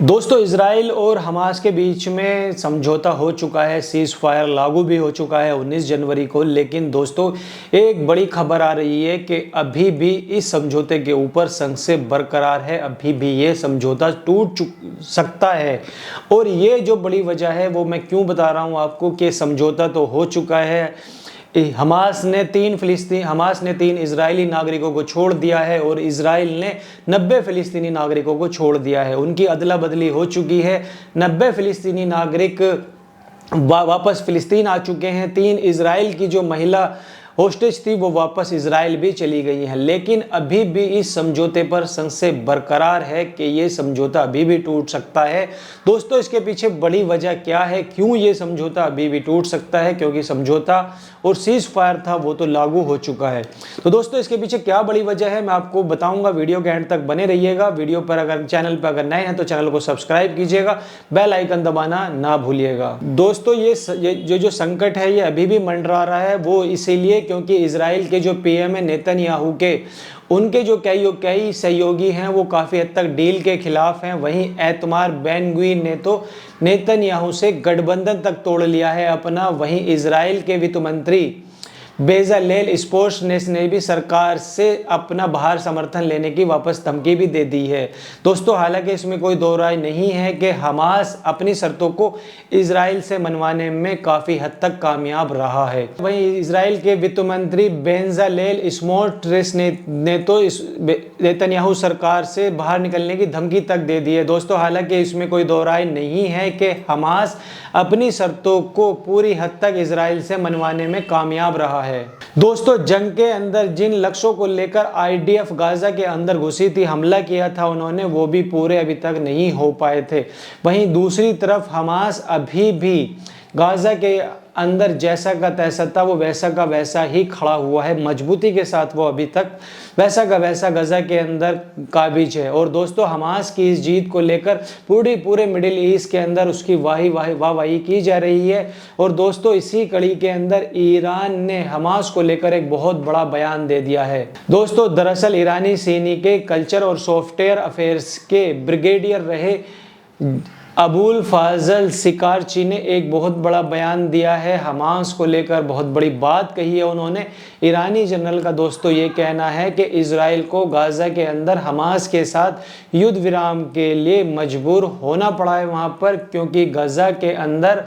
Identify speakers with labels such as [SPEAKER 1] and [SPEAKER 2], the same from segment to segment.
[SPEAKER 1] दोस्तों, इजराइल और हमास के बीच में समझौता हो चुका है, सीज़ फायर लागू भी हो चुका है 19 जनवरी को। लेकिन दोस्तों, एक बड़ी खबर आ रही है कि अभी भी इस समझौते के ऊपर संशय बरकरार है, अभी भी ये समझौता टूट सकता है। और ये जो बड़ी वजह है वो मैं क्यों बता रहा हूँ आपको कि समझौता तो हो चुका है। हमास ने तीन इजरायली नागरिकों को छोड़ दिया है और इजराइल ने 90 फिलिस्तीनी नागरिकों को छोड़ दिया है। उनकी अदला बदली हो चुकी है। 90 फिलिस्तीनी नागरिक वापस फिलिस्तीन आ चुके हैं। 3 इजराइल की जो महिला होस्टेज थी वो वापस इजराइल भी चली गई हैं। लेकिन अभी भी इस समझौते पर संशय बरकरार है कि ये समझौता अभी भी टूट सकता है। दोस्तों, इसके पीछे बड़ी वजह क्या है, क्यों ये समझौता अभी भी टूट सकता है? क्योंकि समझौता और सीज फायर था वो तो लागू हो चुका है। तो दोस्तों, इसके पीछे क्या बड़ी वजह है मैं आपको बताऊंगा। वीडियो के एंड तक बने रहिएगा। वीडियो पर अगर चैनल पर अगर नए हैं तो चैनल को सब्सक्राइब कीजिएगा, बेल आइकन दबाना ना भूलिएगा। दोस्तों, ये जो संकट है ये अभी भी मंडरा रहा है, वो इसीलिए क्योंकि इजराइल के जो पीएम है नेतन्याहू के उनके जो कई सहयोगी हैं वो काफ़ी हद तक डील के खिलाफ हैं। वहीं एतमार बेन-गुवीर ने तो नेतन्याहू से गठबंधन तक तोड़ लिया है अपना। वहीं इजराइल के वित्त मंत्री बेजालेल स्पोर्ट्स ने भी सरकार से अपना बाहर समर्थन लेने की वापस धमकी भी दे दी है। दोस्तों, हालांकि इसमें कोई दो राय नहीं है कि हमास अपनी शर्तों को इजराइल से मनवाने में काफ़ी हद तक कामयाब रहा है। वहीं इजराइल के वित्त मंत्री बेजालेल स्मोट्रिच ने तो नेतन्याहू सरकार से बाहर निकलने की धमकी तक दे दी है। दोस्तों, हालांकि इसमें कोई दो राय नहीं है कि हमास अपनी शर्तों को पूरी हद तक इजराइल से मनवाने में कामयाब रहा है। दोस्तों, जंग के अंदर जिन लक्ष्यों को लेकर आईडीएफ गाजा के अंदर घुसी थी, हमला किया था उन्होंने, वो भी पूरे अभी तक नहीं हो पाए थे। वहीं दूसरी तरफ हमास अभी भी गाजा के अंदर जैसा का तैसा था वो वैसा का वैसा ही खड़ा हुआ है। मजबूती के साथ वो अभी तक वैसा का वैसा गाजा के अंदर काबिज है। और दोस्तों, हमास की इस जीत को लेकर पूरे मिडिल ईस्ट के अंदर उसकी वाहवाही की जा रही है। और दोस्तों, इसी कड़ी के अंदर ईरान ने हमास को लेकर एक बहुत बड़ा बयान दे दिया है। दोस्तों, दरअसल ईरानी सैनी के कल्चर और सॉफ्टवेयर अफेयर्स के ब्रिगेडियर रहे अबुल फाजल सिकारची ने एक बहुत बड़ा बयान दिया है। हमास को लेकर बहुत बड़ी बात कही है उन्होंने। ईरानी जनरल का दोस्तों ये कहना है कि इजराइल को गाजा के अंदर हमास के साथ युद्ध विराम के लिए मजबूर होना पड़ा है वहाँ पर, क्योंकि गाजा के अंदर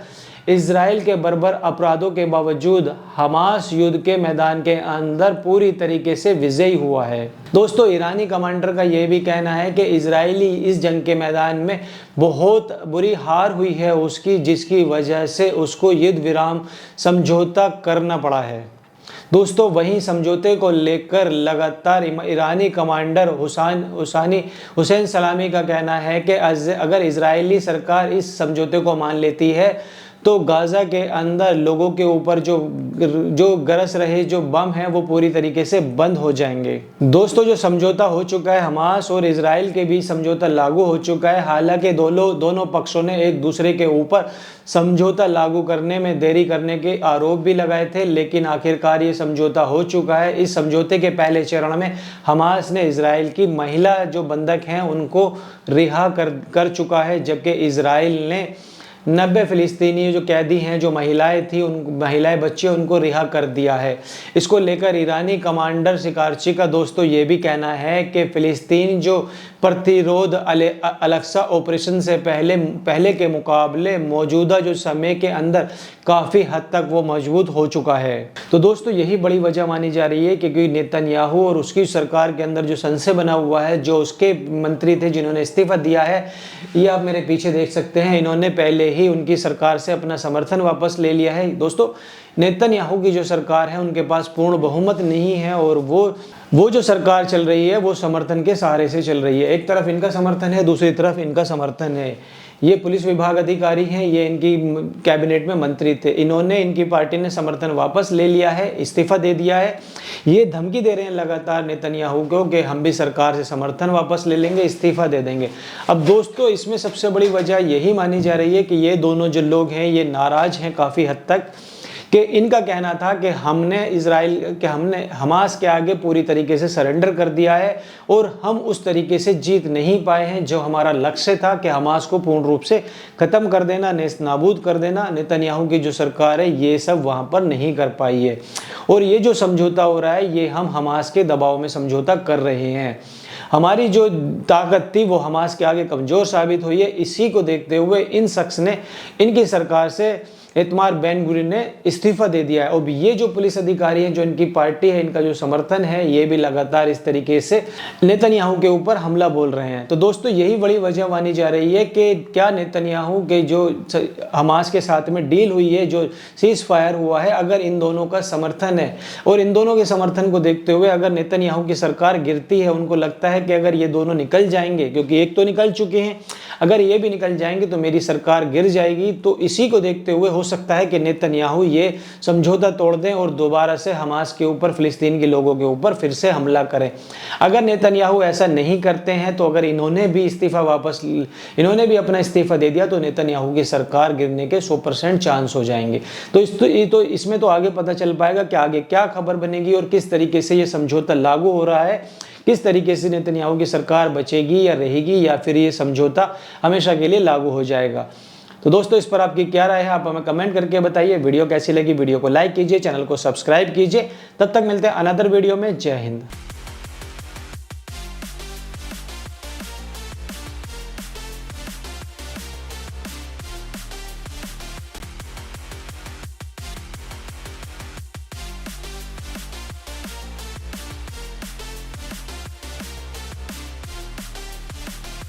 [SPEAKER 1] इजराइल के बर्बर अपराधों के बावजूद हमास युद्ध के मैदान के अंदर पूरी तरीके से विजयी हुआ है। दोस्तों, ईरानी कमांडर का यह भी कहना है कि इजरायली इस जंग के मैदान में बहुत बुरी हार हुई है उसकी, जिसकी वजह से उसको युद्ध विराम समझौता करना पड़ा है। दोस्तों, वहीं समझौते को लेकर लगातार ईरानी कमांडर हुसैन सलामी का कहना है कि अगर इजरायली सरकार इस समझौते को मान लेती है तो गाजा के अंदर लोगों के ऊपर जो गरज रहे जो बम है वो पूरी तरीके से बंद हो जाएंगे। दोस्तों, जो समझौता हो चुका है, हमास और इजराइल के बीच समझौता लागू हो चुका है। हालांकि दोनों पक्षों ने एक दूसरे के ऊपर समझौता लागू करने में देरी करने के आरोप भी लगाए थे, लेकिन आखिरकार ये समझौता हो चुका है। इस समझौते के पहले चरण में हमास ने इजराइल की महिला जो बंधक हैं उनको रिहा कर चुका है, जबकि इजराइल ने 90 फिलिस्तीनी जो कैदी हैं, जो महिलाएं थी, उन महिलाएं बच्चे उनको रिहा कर दिया है। इसको लेकर ईरानी कमांडर सिकारची का दोस्तों ये भी कहना है कि फिलिस्तीन जो प्रतिरोध अल-अक्सा ऑपरेशन से पहले के मुकाबले मौजूदा जो समय के अंदर काफ़ी हद तक वो मजबूत हो चुका है। तो दोस्तों, यही बड़ी वजह मानी जा रही है क्योंकि नेतन्याहू और उसकी सरकार के अंदर जो संशय बना हुआ है, जो उसके मंत्री थे जिन्होंने इस्तीफा दिया है, ये आप मेरे पीछे देख सकते हैं, इन्होंने पहले ही उनकी सरकार से अपना समर्थन वापस ले लिया है। दोस्तों, नेतन्याहू की जो सरकार है उनके पास पूर्ण बहुमत नहीं है और वो जो सरकार चल रही है वो समर्थन के सहारे से चल रही है। एक तरफ इनका समर्थन है, दूसरी तरफ इनका समर्थन है। ये पुलिस विभाग अधिकारी हैं, ये इनकी कैबिनेट में मंत्री थे, इन्होंने इनकी पार्टी ने समर्थन वापस ले लिया है, इस्तीफा दे दिया है। ये धमकी दे रहे हैं लगातार नेतन्याहू को कि हम भी सरकार से समर्थन वापस ले लेंगे, इस्तीफा दे देंगे। अब दोस्तों, इसमें सबसे बड़ी वजह यही मानी जा रही है कि ये दोनों जो लोग हैं ये नाराज हैं काफ़ी हद तक, कि इनका कहना था कि हमने हमास के आगे पूरी तरीके से सरेंडर कर दिया है और हम उस तरीके से जीत नहीं पाए हैं जो हमारा लक्ष्य था कि हमास को पूर्ण रूप से खत्म कर देना, नेस्त नाबूद कर देना। नेतन्याहू की जो सरकार है ये सब वहां पर नहीं कर पाई है और ये जो समझौता हो रहा है ये हम हमास के दबाव में समझौता कर रहे हैं। हमारी जो ताकत थी वो हमास के आगे कमज़ोर साबित हुई है। इसी को देखते हुए इन शख्स ने इनकी सरकार से इतमार बेन गुरिन ने इस्तीफा दे दिया है। और ये जो पुलिस अधिकारी हैं, जो इनकी पार्टी है, इनका जो समर्थन है, ये भी लगातार इस तरीके से नेतन्याहू के ऊपर हमला बोल रहे हैं। तो दोस्तों यही बड़ी वजह मानी जा रही है कि क्या नेतन्याहू के जो हमास के साथ में डील हुई है, जो सीज फायर हुआ है, अगर इन दोनों का समर्थन है और इन दोनों के समर्थन को देखते हुए अगर नेतन्याहू की सरकार गिरती है, उनको लगता है कि अगर ये दोनों निकल जाएंगे, क्योंकि एक तो निकल चुके हैं, अगर ये भी निकल जाएंगे तो मेरी सरकार गिर जाएगी। तो इसी को देखते हुए हो सकता है कि नेतन्याहू ये समझौता तोड़ दें और दोबारा से हमास के ऊपर, फिलिस्तीन के लोगों के ऊपर फिर से हमला करें। अगर नेतन्याहू ऐसा नहीं करते हैं तो अगर इन्होंने भी अपना इस्तीफा दे दिया तो नेतन्याहू की सरकार गिरने के 100% चांस हो जाएंगे। तो इसमें तो आगे पता चल पाएगा कि आगे क्या खबर बनेगी और किस तरीके से ये समझौता लागू हो रहा है, किस तरीके से नेतन्याहू की सरकार बचेगी या रहेगी, या फिर ये समझौता हमेशा के लिए लागू हो जाएगा। तो दोस्तों इस पर आपकी क्या राय है, आप हमें कमेंट करके बताइए। वीडियो कैसी लगी, वीडियो को लाइक कीजिए, चैनल को सब्सक्राइब कीजिए। तब तक मिलते हैं अनदर वीडियो में। जय हिंद।